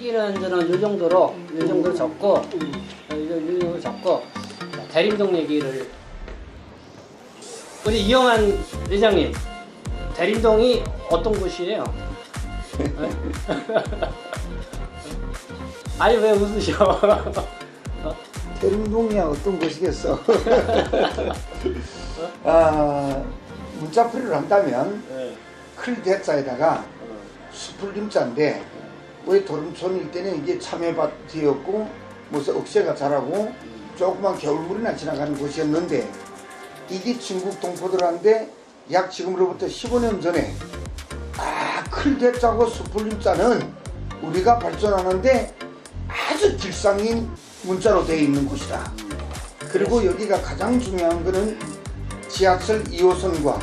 얘기는 저는 이 정도로 적고 이 정도로 적고 자, 대림동 얘기를 우리 이영환 회장님 대림동이 어떤 곳이에요? 네? 아니 왜 웃으셔? 대림동이야 어떤 곳이겠어? 아, 문자풀이를 한다면 네. 클 대자에다가 수풀림자인데 왜 도림촌일 때는 이게 참외밭이었고 무슨 억새가 자라고 조그만 겨울물이나 지나가는 곳이었는데 이게 중국 동포들한테 약 지금으로부터 15년 전에 클 대자고 수풀림자는 우리가 발전하는데 아주 길상인 문자로 되어 있는 곳이다. 그리고 여기가 가장 중요한 거는 지하철 2호선과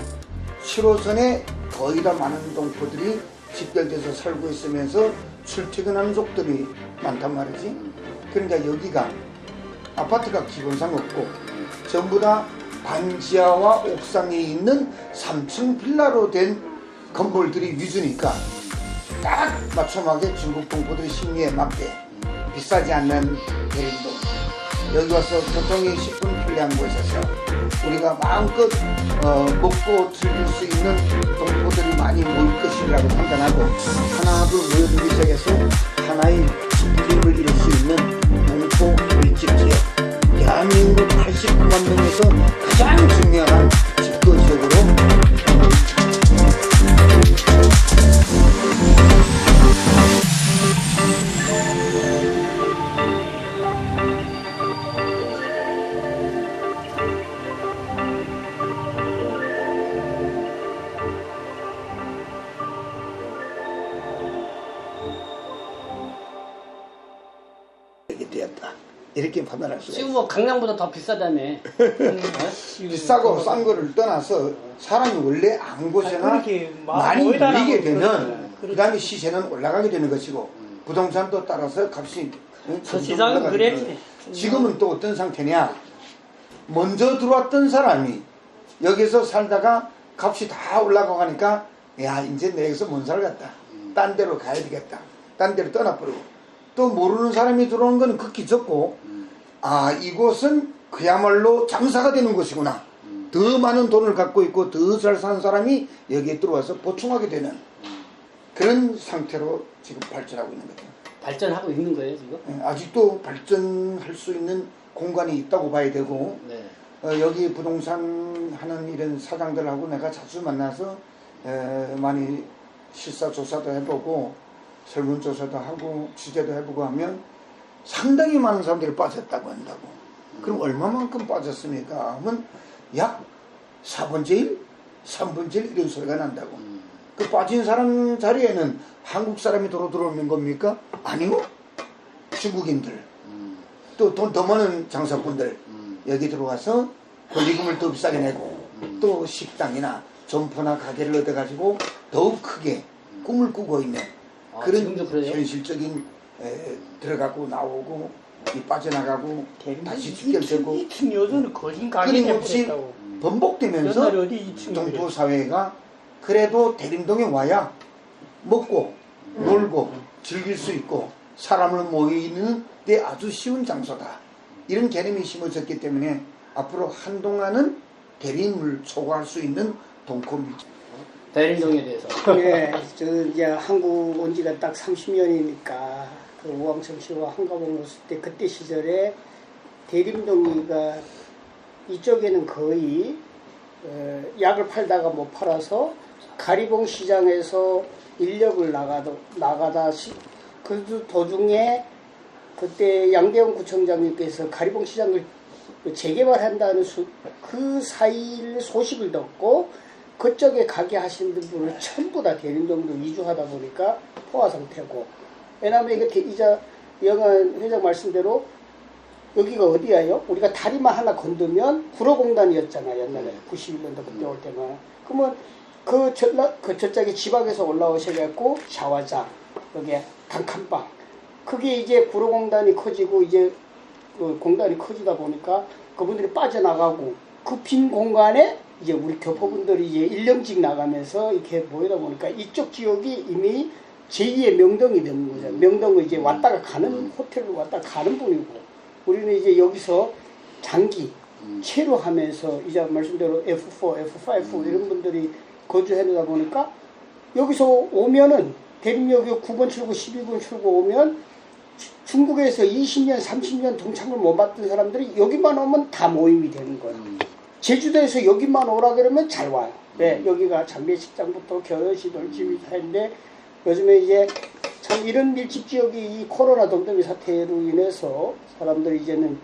7호선에 거의 다 많은 동포들이 집결돼서 살고 있으면서 출퇴근하는 족들이 많단 말이지. 그러니까 여기가 아파트가 기본상 없고 전부 다 반지하와 옥상에 있는 3층 빌라로 된 건물들이 위주니까 딱 맞춤하게 중국 동포들의 심리에 맞게 비싸지 않는 대림동, 여기 와서 교통이 10분 편리한 곳에서 우리가 마음껏 먹고 즐길 수 있는 동포들이 많이 모일 것이라고 판단하고 하나 둘 모여들기 시작해서 하나의 그림을 이룰 수 있는 동포 밀집 지역, 대한민국 89만 명에서 가장 중요한 집거 지역으로 되었다. 이렇게 판단할 수가 지금 있어요. 뭐 강남보다 더 비싸다며. 비싸고 싼 거를 떠나서 사람이 원래 아무 곳에나 그렇게 많이 모이다라고 모이게 되면 그러잖아요. 그 다음에 시세는 올라가게 되는 것이고 부동산도 따라서 값이 점점 시장은 올라가게 그래. 되는 거예요. 지금은 또 어떤 상태냐, 먼저 들어왔던 사람이 여기서 살다가 값이 다 올라가고 하니까 야 이제 내 여기서 못 살겠다, 딴 데로 가야 되겠다, 딴 데로 떠나버리고 또 모르는 사람이 들어오는 건 극히 적고 이곳은 그야말로 장사가 되는 곳이구나, 더 많은 돈을 갖고 있고 더 잘 사는 사람이 여기에 들어와서 보충하게 되는 그런 상태로 지금 발전하고 있는 거죠. 발전하고 있는 거예요 지금? 아직도 발전할 수 있는 공간이 있다고 봐야 되고 네. 여기 부동산 하는 이런 사장들하고 내가 자주 만나서 많이 실사조사도 해보고 설문조사도 하고 취재도 해보고 하면 상당히 많은 사람들이 빠졌다고 한다고. 그럼 얼마만큼 빠졌습니까? 하면 약 4분의 1, 3분의 1 이런 소리가 난다고. 그 빠진 사람 자리에는 한국 사람이 들어오는 겁니까? 아니요. 중국인들, 또 돈 더 많은 장사꾼들 여기 들어와서 권리금을 더 비싸게 내고 또 식당이나 점포나 가게를 얻어가지고 더욱 크게 꿈을 꾸고 있는 그런 지금도 그래요? 현실적인 들어가고 나오고 빠져나가고 다시 집결되고 2층 여전히 거진 가게 끊임없이 되었다고. 번복되면서 옛날에 어디 2층 동포 사회가 그래도 대림동에 와야 먹고 놀고 즐길 수 있고 사람을 모이는 데 아주 쉬운 장소다, 이런 개념이 심어졌기 때문에 앞으로 한동안은 대림을 초과할 수 있는 동포입니다. 대림동에 대해서. 예, 저 이제 한국 온 지가 딱 30년이니까 그 우왕성 씨와 한가봉 왔을 때 그때 시절에 대림동이가 이쪽에는 거의 약을 팔다가 못 팔아서 가리봉 시장에서 인력을 나가다 그 도중에 그때 양대원 구청장님께서 가리봉 시장을 재개발한다는 그 사이를 소식을 듣고 그쪽에 가게 하시는 분을 전부 다 대림동으로 이주하다 보니까 포화 상태고, 왜냐하면 이렇게 영한 회장 말씀대로 여기가 어디야요? 우리가 다리만 하나 건드면 구로공단이었잖아요 옛날에 91년도 그때 올 때만. 그러면 그 저쪽에 지방에서 올라오셔갖고 샤워장, 여기 단칸방, 그게 이제 구로공단이 커지고 이제 그 공단이 커지다 보니까 그분들이 빠져나가고 그 빈 공간에 이제 우리 교포분들이 이제 일령직 나가면서 이렇게 모이다 보니까 이쪽 지역이 이미 제2의 명동이 되는 거죠. 명동은 이제 왔다가 가는 호텔로 왔다가 가는 분이고 우리는 이제 여기서 장기 체류하면서 이제 말씀대로 F4, F5 이런 분들이 거주해다 보니까 여기서 오면은 대림역에 9번 출구, 12번 출구 오면 중국에서 20년, 30년 동창을 못 받던 사람들이 여기만 오면 다 모임이 되는 거예요. 제주도에서 여기만 오라 그러면 잘 와요. 네, 여기가 장례식장부터 결혼식, 돌집이 다 있는데 요즘에 이제 참 이런 밀집 지역이 이 코로나 덤덤이 사태로 인해서 사람들이 이제는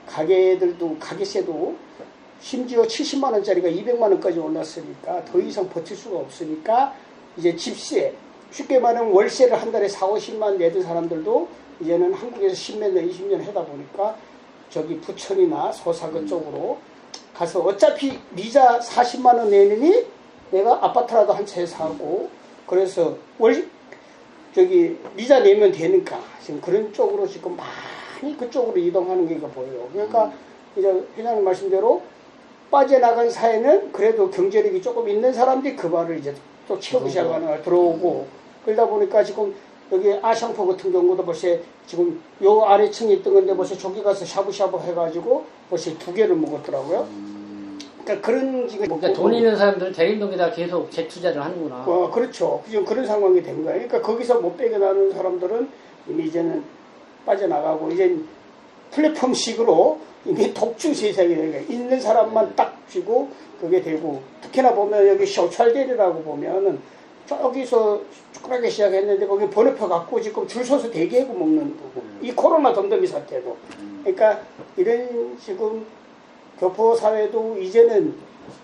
가게들도 가게세도 심지어 70만 원짜리가 200만 원까지 올랐으니까 더 이상 버틸 수가 없으니까 이제 집세 쉽게 말하면 월세를 한 달에 4, 50만 내던 사람들도 이제는 한국에서 10몇 년, 20년 하다 보니까 저기 부천이나 소사 그쪽으로 가서 어차피 이자 40만 원 내느니 내가 아파트라도 한 채 사고 그래서 저기 이자 내면 되니까 지금 그런 쪽으로 지금 많이 그쪽으로 이동하는 게 보여요. 그러니까 이제 회장님 말씀대로 빠져나간 사회는 그래도 경제력이 조금 있는 사람들이 그 발을 이제 또 채우기 시작하는 거야. 들어오고 그러다 보니까 지금 여기 아샹포 같은 경우도 벌써 지금 요 아래층에 있던 건데 벌써 저기 가서 샤브샤브 해가지고 벌써 2개를 먹었더라고요. 그러니까 그런 지금 그러니까 돈 있는 사람들은 대림동에다 계속 재투자를 하는구나. 그렇죠. 지금 그런 상황이 된 거예요. 그러니까 거기서 못 빼겨나는 사람들은 이미 이제는 빠져나가고 이제 플랫폼식으로 이미 독주 세상이 되는 거예요. 있는 사람만 딱 쥐고 그게 되고 특히나 보면 여기 쇼찰데리라고 보면은 저기서 쭈그라게 시작했는데 거기 번호표 갖고 지금 줄 서서 대기하고 먹는 거고 이 코로나 덤덤이 사태도 그러니까 이런 지금 교포 사회도 이제는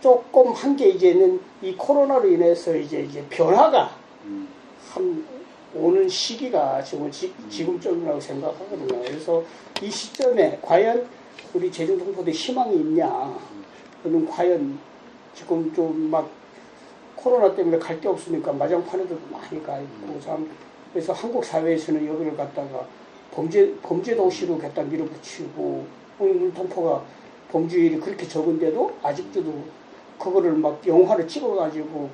조금 한 게 이제는 이 코로나로 인해서 이제 변화가 한 오는 시기가 지금쯤이라고 생각하거든요. 그래서 이 시점에 과연 우리 제주동포들 희망이 있냐? 그러면 과연 지금 좀 막 코로나 때문에 갈 데 없으니까 마장판에도 많이 가 있고 참 그래서 한국 사회에서는 여기를 갖다가 범죄 도시로 갖다 밀어붙이고 오늘 동포가 범죄율이 그렇게 적은데도 아직도 그거를 막 영화를 찍어가지고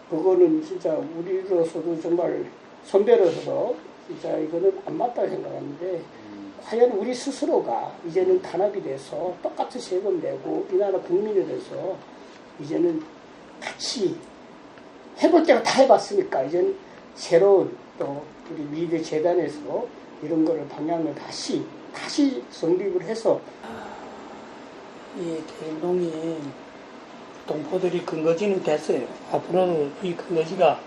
그거는 진짜 우리로서도 정말 선배로서도 진짜 이거는 안 맞다고 생각하는데 과연 우리 스스로가 이제는 단합이 돼서 똑같은 세금 내고 이 나라 국민이 돼서 이제는 같이 해볼 때가 다 해봤으니까 이제는 새로운 또 우리 미래 재단에서 이런 거를 방향을 다시 성립을 해서 이 대림동이 동포들이 근거지는 됐어요. 앞으로도 이 근거지가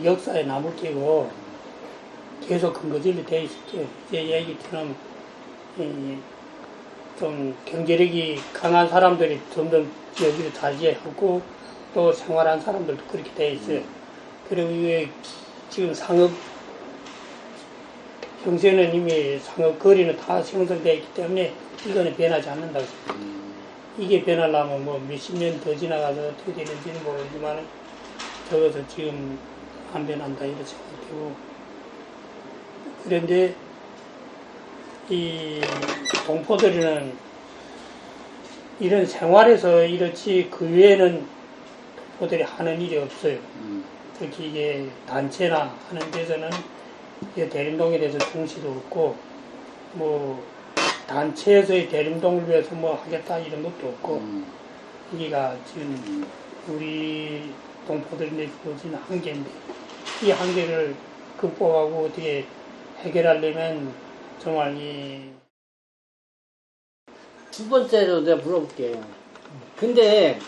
역사에 남을 테고 계속 근거지로 돼 있을게요. 제 얘기처럼 좀 경제력이 강한 사람들이 점점 여기를 차지하고 또 생활한 사람들도 그렇게 돼 있어요. 그리고 이게 지금 상업 형세는 이미 상업 거리는 다 형성되어 있기 때문에 이거는 변하지 않는다고 생각합니다. 이게 변하려면 뭐 몇십 년 더 지나가서 어떻게 되는지는 모르지만 적어서 지금 안 변한다 이렇게 생각되고 그런데 이 동포들은 이런 생활에서 이렇지 그 외에는 동포들이 하는 일이 없어요. 특히 이게 단체나 하는 데서는 대림동에 대해서 중시도 없고 뭐 단체에서의 대림동을 위해서 뭐 하겠다 이런 것도 없고 여기가 지금 우리 동포들이 보여진 한계인데 이 한계를 극복하고 어떻게 해결하려면 정말 두 번째로 내가 물어볼게요. 근데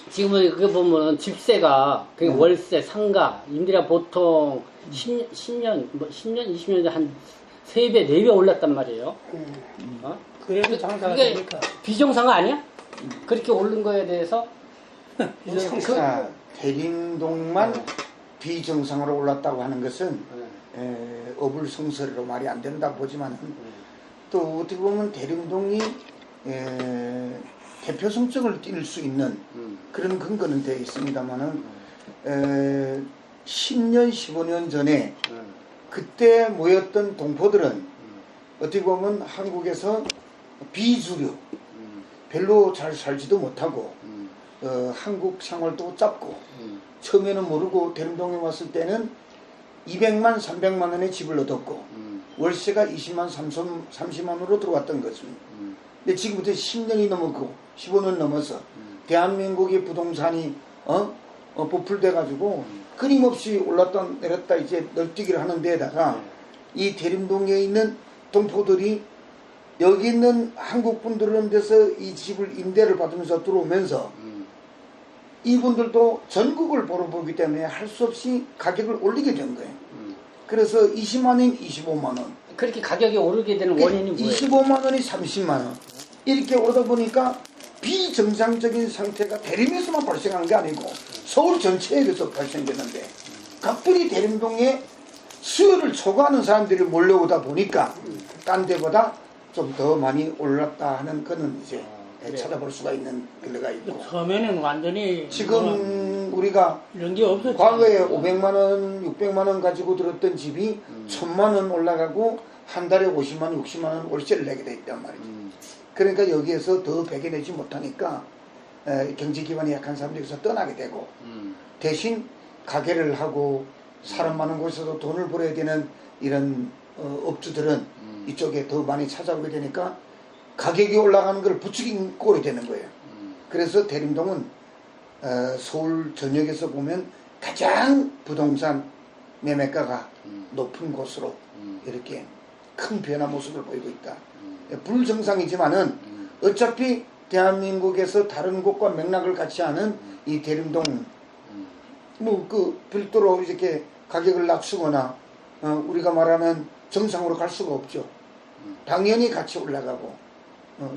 지금 그거 보면 집세가 그게 월세, 상가, 임대료가 보통 10년, 20년 한 3배, 4배 올랐단 말이에요. 어? 그래도 장사가 그게 되니까 비정상 아니야? 그렇게 오른 거에 대해서? 대림동만 비정상으로 올랐다고 하는 것은 어불성설로 말이 안 된다고 보지만 또 어떻게 보면 대림동이 대표 성적을 띌 수 있는 그런 근거는 되어 있습니다만은 10년, 15년 전에 그때 모였던 동포들은 어떻게 보면 한국에서 비주류, 별로 잘 살지도 못하고 한국 생활도 짧고 처음에는 모르고 대림동에 왔을 때는 200만, 300만 원의 집을 얻었고 월세가 20만, 30만 원으로 들어왔던 것입니다. 근데 지금부터 10년이 넘었고 15년 넘어서 대한민국의 부동산이 부풀돼 가지고 끊임없이 올랐다 내렸다 이제 널뛰기를 하는 데에다가 이 대림동에 있는 동포들이 여기 있는 한국 분들은 데서 이 집을 임대를 받으면서 들어오면서 이분들도 전국을 보러 보기 때문에 할 수 없이 가격을 올리게 된 거예요. 그래서 20만 원, 25만 원. 그렇게 가격이 오르게 되는 원인이 뭐예요? 25만 원이 30만 원. 이렇게 오르다 보니까 비정상적인 상태가 대림에서만 발생한 게 아니고 서울 전체에서 발생되는데 각별히 대림동에 수요를 초과하는 사람들이 몰려오다 보니까 딴 데보다 좀 더 많이 올랐다 하는 거는 이제 찾아볼 수가 있는 길로가 있고 처음에는 완전히 지금 우리가 이런 게 없었죠. 과거에 500만 원, 600만 원 가지고 들었던 집이 1000만 원 올라가고 한 달에 50만 원, 60만 원 월세를 내게 돼 있단 말이죠. 그러니까 여기에서 더 배겨내지 못하니까 경제기반이 약한 사람들에서 떠나게 되고 대신 가게를 하고 사람 많은 곳에서도 돈을 벌어야 되는 이런 업주들은 이쪽에 더 많이 찾아오게 되니까 가격이 올라가는 걸 부추긴 꼴이 되는 거예요. 그래서 대림동은 서울 전역에서 보면 가장 부동산 매매가가 높은 곳으로 이렇게 큰 변화 모습을 보이고 있다. 불정상이지만은 어차피 대한민국에서 다른 곳과 맥락을 같이 하는 이 대림동 뭐 그 별도로 이렇게 가격을 낮추거나 우리가 말하는 정상으로 갈 수가 없죠. 당연히 같이 올라가고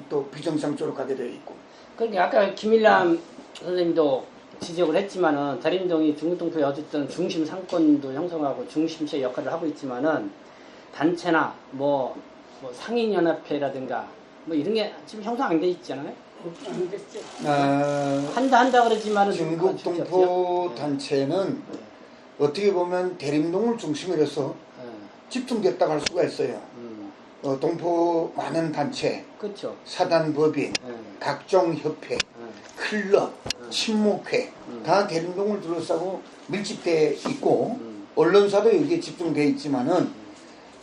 또 비정상 쪽으로 가게 되어 있고. 그러니까 아까 김일남 선생님도 지적을 했지만은 대림동이 중국동포의 어쨌든 중심 상권도 형성하고 중심체 역할을 하고 있지만은 단체나 뭐 상인연합회라든가 뭐 이런 게 지금 형성 안 돼 있잖아요. 안 됐죠. 한다 그러지만은 중국동포 단체는 어떻게 보면 대림동을 중심으로 해서 집중됐다고 할 수가 있어요. 동포 많은 단체, 그렇죠. 사단법인, 각종 협회, 클럽, 친목회 다 대림동을 둘러싸고 밀집되어 있고 언론사도 여기에 집중되어 있지만은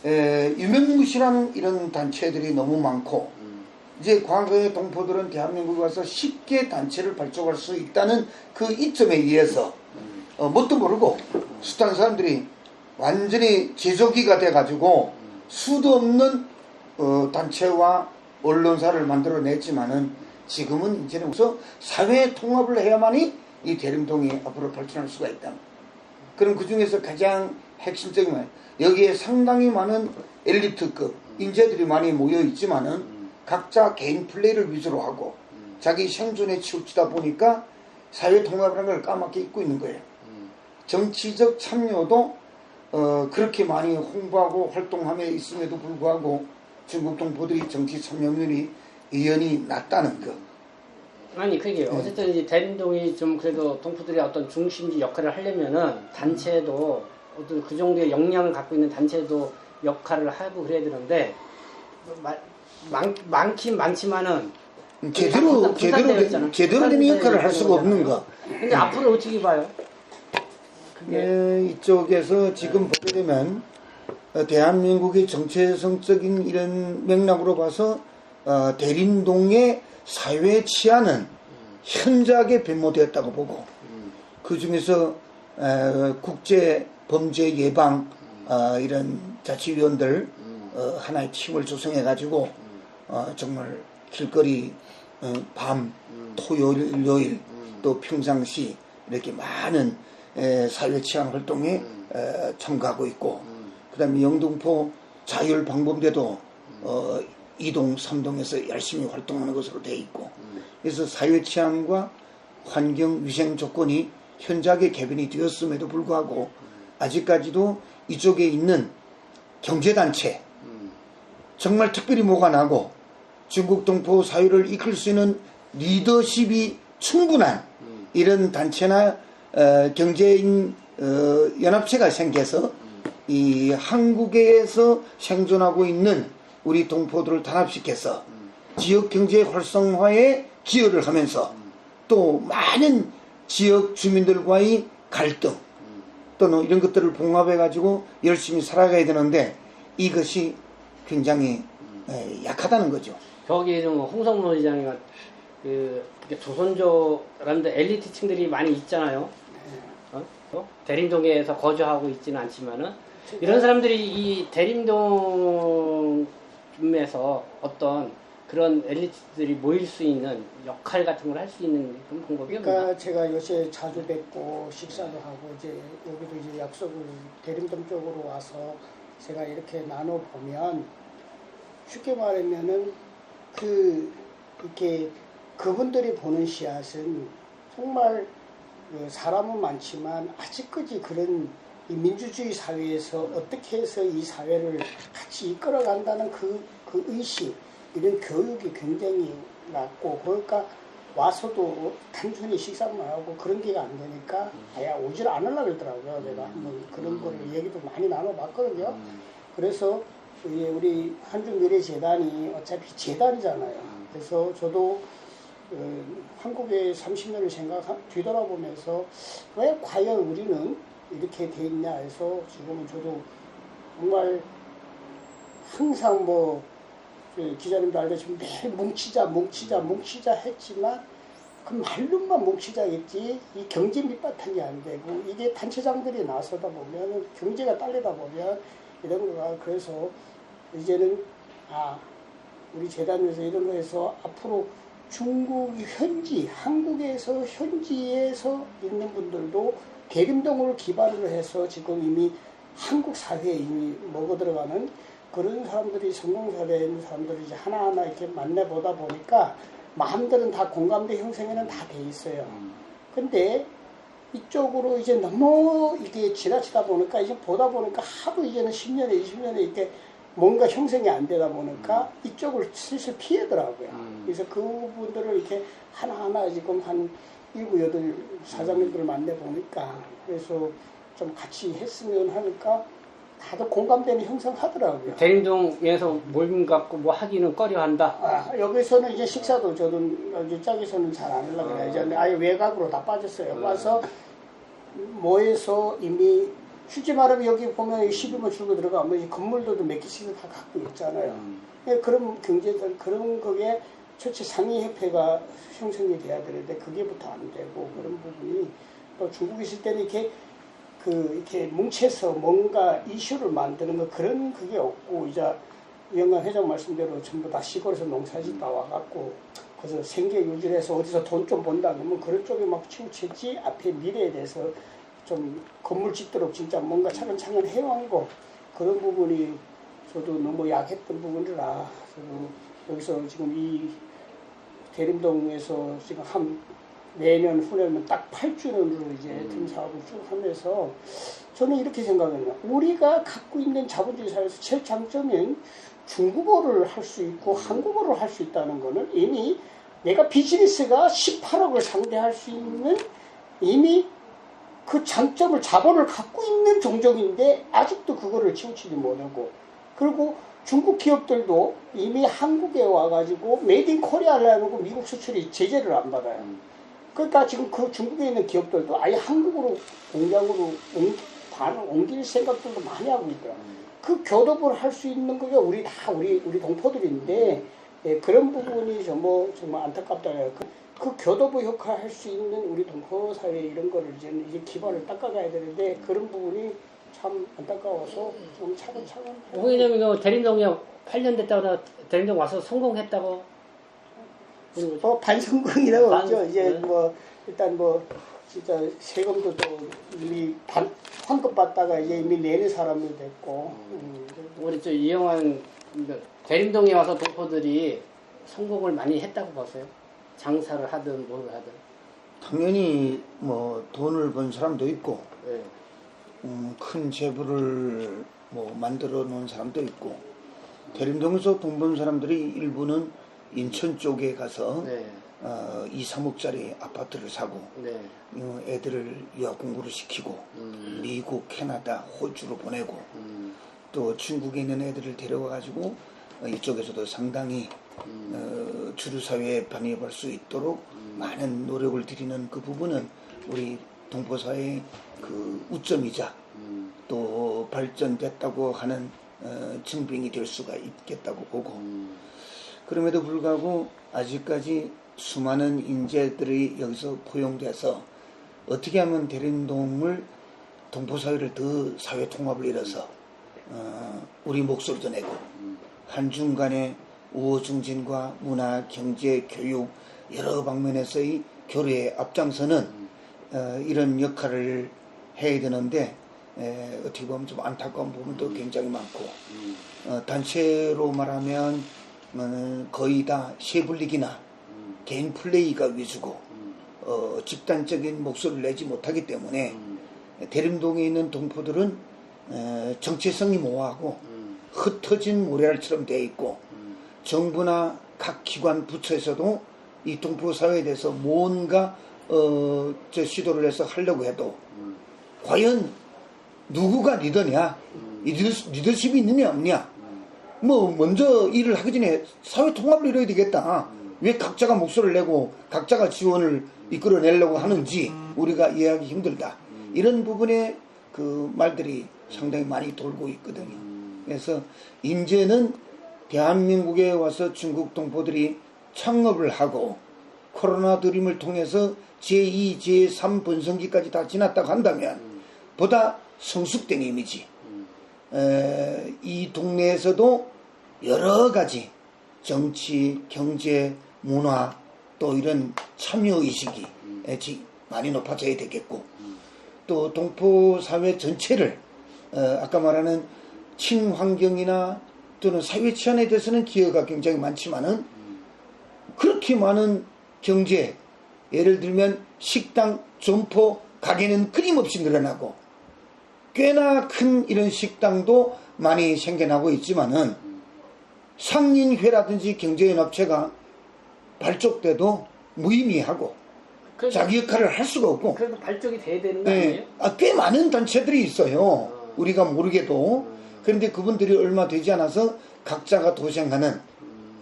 유명무실한 이런 단체들이 너무 많고 이제 과거의 동포들은 대한민국에 와서 쉽게 단체를 발족할 수 있다는 그 이점에 의해서 뭣도 모르고 숱한 사람들이 완전히 제조기가 돼가지고 수도 없는 단체와 언론사를 만들어냈지만은 지금은 이제는 우선 사회 통합을 해야만이 이 대림동이 앞으로 발전할 수가 있다. 그럼 그 중에서 가장 핵심적인 건 여기에 상당히 많은 엘리트급 인재들이 많이 모여 있지만은 각자 개인 플레이를 위주로 하고 자기 생존에 치우치다 보니까 사회 통합이라는 걸 까맣게 잊고 있는 거예요. 정치적 참여도 그렇게 많이 홍보하고 활동함에 있음에도 불구하고 중국 동포들이 정치 참여율이 의연히 낮다는 것. 아니 그게 어쨌든 이제 대림동이 좀 그래도 동포들의 어떤 중심지 역할을 하려면은 단체도 어떤 그 정도의 역량을 갖고 있는 단체도 역할을 하고 그래야 되는데 많긴 많지만은 제대로 된 역할을 할 수가 없는 거. 근데 앞으로 어떻게 봐요? 이쪽에서 지금 보게 되면 대한민국의 정체성적인 이런 맥락으로 봐서 대림동의 사회 치안은 현저하게 변모되었다고 보고 그 중에서 국제 범죄 예방 이런 자치위원들 하나의 팀을 조성해 가지고 정말 길거리 밤 토요일 일요일 또 평상시 이렇게 많은 사회 치안 활동에 참가하고 있고 그 다음에 영등포 자율방범대도 2동 3동에서 열심히 활동하는 것으로 되어 있고 그래서 사회 치안과 환경 위생 조건이 현저하게 개변이 되었음에도 불구하고 아직까지도 이쪽에 있는 경제단체 정말 특별히 뭐가 나고 중국 동포 사회를 이끌 수 있는 리더십이 충분한 이런 단체나 경제인 연합체가 생겨서 이 한국에서 생존하고 있는 우리 동포들을 단합시켜서 지역 경제 활성화에 기여를 하면서 또 많은 지역 주민들과의 갈등 또는 이런 것들을 봉합해가지고 열심히 살아가야 되는데 이것이 굉장히 약하다는 거죠. 거기 좀 홍성문 의장이 이렇게 조선조라는데 엘리트층들이 많이 있잖아요. 대림동에서 거주하고 있지는 않지만은 이런 사람들이 이 대림동에서 어떤 그런 엘리트들이 모일 수 있는 역할 같은 걸 할 수 있는 그런 방법이 없나? 그러니까 제가 요새 자주 뵙고 식사도 하고 이제 여기도 이제 약속을 대림동 쪽으로 와서 제가 이렇게 나눠 보면 쉽게 말하면은 이렇게 그분들이 보는 씨앗은 정말 사람은 많지만 아직까지 그런 이 민주주의 사회에서 어떻게 해서 이 사회를 같이 이끌어간다는 그 의식, 이런 교육이 굉장히 낮고, 그러니까 와서도 단순히 식사만 하고 그런 게가 안 되니까 아예 오질 않으려고 그러더라고요. 내가 한번 그런 거를 얘기도 많이 나눠봤거든요. 그래서 우리 한중미래재단이 어차피 재단이잖아요. 그래서 저도 한국의 30년을 뒤돌아보면서 왜 과연 우리는 이렇게 돼 있냐 해서 지금은 저도 정말 항상 기자님도 알다시피 매일 뭉치자 했지만 그 말로만 뭉치자겠지 이 경제 밑바탕이 안 되고 이게 단체장들이 나서다 보면 경제가 딸리다 보면 이런 거가 그래서 이제는 우리 재단에서 이런 거에서 앞으로 중국 한국에서 현지에서 있는 분들도 대림동을 기반으로 해서 지금 이미 한국 사회에 이미 먹어 들어가는 그런 사람들이 성공사례에 있는 사람들이 이제 하나하나 이렇게 만나보다 보니까 마음들은 다 공감대 형성에는 다 돼 있어요. 근데 이쪽으로 이제 너무 이게 지나치다 보니까 이제 보다 보니까 하도 이제는 10년에 20년에 이렇게 뭔가 형성이 안 되다 보니까 이쪽을 슬슬 피하더라고요. 그래서 그분들을 이렇게 하나하나 지금 한 7, 8 사장님들을 만나보니까 그래서 좀 같이 했으면 하니까 다들 공감대는 형성하더라고요. 대림동에서 모임 갖고 뭐 하기는 꺼려한다. 여기서는 이제 식사도 저는 이쪽에서는 잘 안 하려고 그래요. 이제 아예 외곽으로 다 빠졌어요. 와서 모여서 이미 쉽게 말하면 여기 보면 12만 출구 들어가면 건물들도 몇 개씩 다 갖고 있잖아요. 그런 경제들 그런 거에 전체 상위협회가 형성이 돼야 되는데 그게부터 안 되고 그런 부분이 또 중국에 있을 때는 이렇게 뭉쳐서 뭔가 이슈를 만드는 거 그런 그게 없고 이제 영감 회장 말씀대로 전부 다 시골에서 농사짓다 와갖고 그래서 생계 유지를 해서 어디서 돈 좀 번다 그러면 그런 쪽에 막 치우쳤지 앞에 미래에 대해서 좀 건물 짓도록 진짜 뭔가 차근차근 해온 거 그런 부분이 저도 너무 약했던 부분이라 저도 여기서 지금 이 대림동에서 지금 내년 후년은 딱 8주년으로 이제 등 사업을 쭉 하면서 저는 이렇게 생각해요. 우리가 갖고 있는 자본주의 사회에서 제일 장점인 중국어를 할 수 있고 한국어를 할 수 있다는 거는 이미 내가 비즈니스가 18억을 상대할 수 있는 이미 그 장점을 자본을 갖고 있는 종족인데 아직도 그거를 치우치지 못하고 그리고 중국 기업들도 이미 한국에 와가지고 메이드 인 코리아 하려고 미국 수출이 제재를 안 받아요. 그러니까 지금 그 중국에 있는 기업들도 아예 한국으로 공장으로 옮길 생각들도 많이 하고 있더라고요. 그 교섭을 할 수 있는 게 우리 동포들인데 그런 부분이 정말 안타깝다. 그 교도부 역할을 할 수 있는 우리 동포 사회 이런 거를 이제 기반을 닦아가야 되는데 그런 부분이 참 안타까워서 좀 차근차근. 홍 회장님 이거 대림동에 8년 됐다고 대림동 와서 성공했다고. 반성공이라고 하죠. 이제 일단 진짜 세금도 또 이미 환급 받다가 이제 이미 내는 사람이 됐고. 우리 이영환 대림동에 와서 동포들이 성공을 많이 했다고 보세요. 장사를 하든 뭘 하든. 당연히 돈을 번 사람도 있고 네. 큰 재부를 만들어 놓은 사람도 있고 대림동에서 돈 번 사람들이 일부는 인천 쪽에 가서 네. 2, 3억짜리 아파트를 사고 네. 애들을 유학 공부를 시키고 미국, 캐나다, 호주로 보내고 또 중국에 있는 애들을 데려와 가지고 이쪽에서도 상당히 주류 사회에 편입할 수 있도록 많은 노력을 들이는 그 부분은 우리 동포사회의 그 우점이자 또 발전됐다고 하는 증빙이 될 수가 있겠다고 보고, 그럼에도 불구하고 아직까지 수많은 인재들이 여기서 포용돼서 어떻게 하면 대림동을 동포사회를 더 사회 통합을 이뤄서 우리 목소리도 내고 한중 간의 우호 증진과 문화, 경제, 교육 여러 방면에서의 교류에 앞장서는 이런 역할을 해야 되는데 어떻게 보면 좀 안타까운 부분도 굉장히 많고 단체로 말하면 거의 다 쉐블릭이나 개인 플레이가 위주고 집단적인 목소리를 내지 못하기 때문에 대림동에 있는 동포들은 정체성이 모호하고 흩어진 모래알처럼 되어 있고 정부나 각 기관 부처에서도 이 동포사회에 대해서 뭔가 시도를 해서 하려고 해도 과연 누구가 리더냐, 리더십이 있느냐 없냐, 뭐 먼저 일을 하기 전에 사회 통합을 이뤄야 되겠다, 왜 각자가 목소리를 내고 각자가 지원을 이끌어내려고 하는지 우리가 이해하기 힘들다, 이런 부분에 그 말들이 상당히 많이 돌고 있거든요. 그래서 이제는 대한민국에 와서 중국 동포들이 창업을 하고 코로나 드림을 통해서 제2, 제3 번성기까지 다 지났다고 한다면 보다 성숙된 이미지, 이 동네에서도 여러 가지 정치, 경제, 문화 또 이런 참여의식이 많이 높아져야 되겠고, 또 동포사회 전체를 아까 말하는 친환경이나 또는 사회 치안에 대해서는 기여가 굉장히 많지만은 그렇게 많은 경제, 예를 들면 식당, 점포, 가게는 끊임없이 늘어나고 꽤나 큰 이런 식당도 많이 생겨나고 있지만은 상인회라든지 경제연합체가 발족돼도 무의미하고 자기 역할을 할 수가 없고, 그래도 발족이 돼야 되는 거 아니에요? 꽤 많은 단체들이 있어요. 우리가 모르게도. 그런데 그분들이 얼마 되지 않아서 각자가 도생하는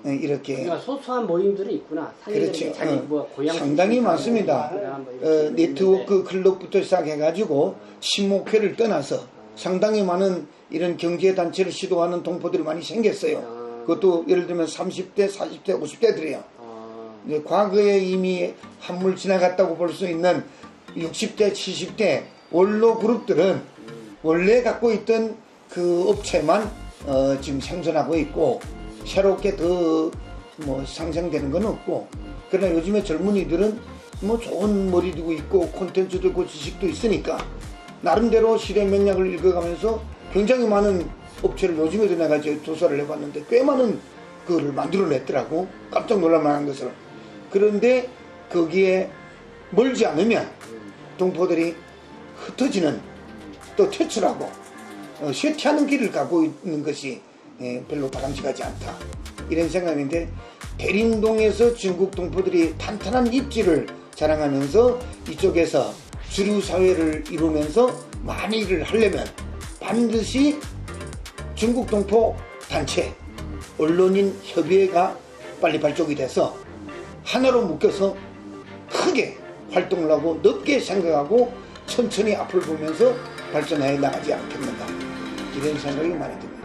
이렇게. 그러니까 소소한 모임들이 있구나. 그렇죠. 자기 뭐 고향 상당히 많습니다. 네트워크 클럽부터 시작해가지고 친목회를 떠나서 상당히 많은 이런 경제단체를 시도하는 동포들이 많이 생겼어요. 그것도 예를 들면 30대, 40대, 50대들이에요. 과거에 이미 한물 지나갔다고 볼 수 있는 60대, 70대 원로 그룹들은 원래 갖고 있던 그 업체만 지금 생존하고 있고 새롭게 더 뭐 상생되는 건 없고, 그러나 요즘에 젊은이들은 뭐 좋은 머리도 있고 콘텐츠도 있고 지식도 있으니까 나름대로 시대 맥락을 읽어가면서 굉장히 많은 업체를 요즘에도 내가 이제 조사를 해봤는데 꽤 많은 그걸 만들어냈더라고. 깜짝 놀랄만한 것을. 그런데 거기에 멀지 않으면 동포들이 흩어지는, 또 퇴출하고 쇠퇴하는 길을 가고 있는 것이 별로 바람직하지 않다, 이런 생각인데, 대림동에서 중국 동포들이 탄탄한 입지를 자랑하면서 이쪽에서 주류 사회를 이루면서 많이 일을 하려면 반드시 중국 동포 단체, 언론인 협의회가 빨리 발족이 돼서 하나로 묶여서 크게 활동을 하고 넓게 생각하고 천천히 앞을 보면서 발전해 나가지 않겠는가, 이런 생각이 많이 듭니다.